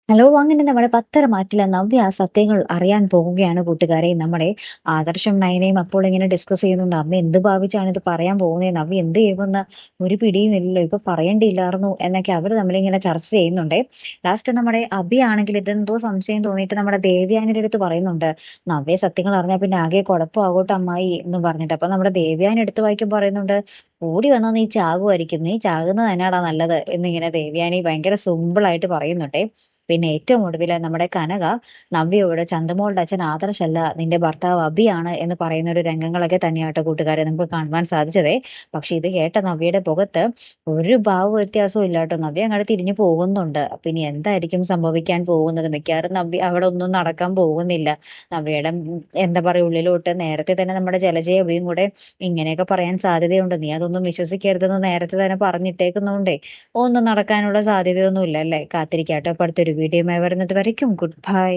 Hello! അങ്ങനെ നമ്മുടെ പത്തരമാറ്റിലെ നവ്യ ആ സത്യങ്ങൾ അറിയാൻ പോകുകയാണ് കൂട്ടുകാരെ. നമ്മുടെ ആദർശും നയനയും അപ്പോൾ ഇങ്ങനെ ഡിസ്കസ് ചെയ്യുന്നുണ്ട്. അമ്മ എന്ത് ഭാവിച്ചാണ് ഇത് പറയാൻ പോകുന്നത്? നവ്യ എന്ത് ചെയ്യുമെന്ന് ഒരു പിടിയും ഇല്ലല്ലോ. ഇപ്പൊ പറയേണ്ടിയില്ലായിരുന്നു എന്നൊക്കെ അവർ തമ്മിലിങ്ങനെ ചർച്ച ചെയ്യുന്നുണ്ടേ. ലാസ്റ്റ് നമ്മുടെ അഭി ആണെങ്കിൽ ഇതെന്തോ സംശയം തോന്നിയിട്ട് നമ്മുടെ ദേവയാനിയുടെ അടുത്ത് പറയുന്നുണ്ട്. നവ്യ സത്യങ്ങൾ അറിഞ്ഞാൽ പിന്നെ ആകെ കുഴപ്പമാകോട്ടെ അമ്മായി എന്നും പറഞ്ഞിട്ട്. അപ്പൊ നമ്മുടെ ദേവയാനി എടുത്ത് വായിക്കുമ്പോൾ പറയുന്നുണ്ട്, "കൂടി വന്നാൽ നീ ചാകുമായിരിക്കും. നീ ചാകുന്നത് തന്നെയാടാ നല്ലത്" എന്നിങ്ങനെ ദേവയാനി ഭയങ്കര സിമ്പിളായിട്ട് പറയുന്നുണ്ടേ. പിന്നെ ഏറ്റവും ഒടുവില് നമ്മുടെ കനക നവ്യയോട് ചന്തമോളുടെ അച്ഛൻ ആദർശല്ല, നിന്റെ ഭർത്താവ് അഭിയാണ് എന്ന് പറയുന്ന ഒരു രംഗങ്ങളൊക്കെ തന്നെയാട്ടോ കൂട്ടുകാരെ നമുക്ക് കാണുവാൻ സാധിച്ചതേ. പക്ഷെ ഇത് കേട്ട നവ്യയുടെ മുഖത്ത് ഒരു ഭാവ വ്യത്യാസവും ഇല്ല കേട്ടോ. നവ്യ അങ്ങോട്ട് തിരിഞ്ഞു പോകുന്നുണ്ട്. അപ്പൊ ഇനി എന്തായിരിക്കും സംഭവിക്കാൻ പോകുന്നത്? മിക്കവാറും നവ്യ അവിടെ ഒന്നും നടക്കാൻ പോകുന്നില്ല. നവ്യയുടെ എന്താ പറയാ ഉള്ളിലോട്ട് നേരത്തെ തന്നെ നമ്മുടെ ജലജയും അഭിയും കൂടെ ഇങ്ങനെയൊക്കെ പറയാൻ സാധ്യതയുണ്ട്. നീ അതൊന്നും വിശ്വസിക്കരുതെന്ന് നേരത്തെ തന്നെ പറഞ്ഞിട്ടേക്കുന്നോണ്ടേ ഒന്നും നടക്കാനുള്ള സാധ്യതയൊന്നും ഇല്ല അല്ലേ? കാത്തിരിക്കാട്ടോ. അപ്പൊ അടുത്തൊരു വീഡിയോയുമായി വരുന്നത് വരയ്ക്കും ഗുഡ് ബൈ.